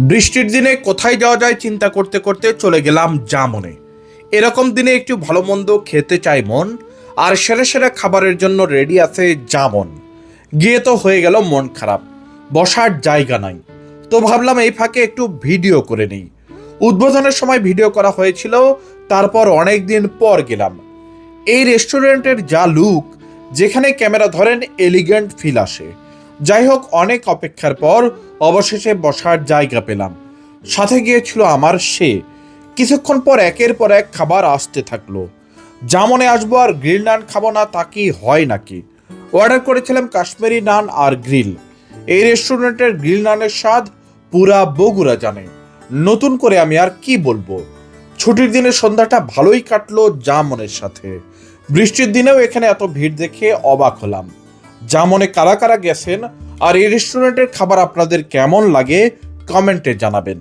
বৃষ্টির দিনে কোথায় যাওয়া যায় চিন্তা করতে করতে চলে গেলাম জামনে। এরকম দিনে একটু ভালো মন্দ খেতে চাই মন, আর সেরা সেরা খাবারের জন্য রেডি আছে জামন। গিয়ে তো হয়ে গেল মন খারাপ, বসার জায়গা নাই। তো ভাবলাম এই ফাঁকে একটু ভিডিও করে নিই। উদ্বোধনের সময় ভিডিও করা হয়েছিল, তারপর অনেক দিন পর গেলাম। এই রেস্টুরেন্টের যা লুক, যেখানে ক্যামেরা ধরেন এলিগেন্ট ফিল আসে। যাই হোক, অনেক অপেক্ষার পর অবশেষে বসার জায়গা পেলাম। সাথে গিয়েছিল আমার সে। কিছুক্ষণ পর একের পর এক খাবার আসতে থাকলো। জামনে আসবো আর গ্রিল নান খাবো না, তা কি হয় নাকি? অর্ডার করেছিলাম কাশ্মীরি নান আর গ্রিল। এই রেস্টুরেন্টের গ্রিল নানের স্বাদ পুরা বগুড়া জানে। নতুন করে আমি আর কি বলবো। ছুটির দিনের সন্ধ্যাটা ভালোই কাটলো জামনের সাথে। বৃষ্টির দিনেও এখানে এত ভিড় দেখে অবাক হলাম। জামনে কারা কারা গেছেন আর এই রেস্টুরেন্টের খাবার আপনাদের কেমন লাগে কমেন্টে জানাবেন।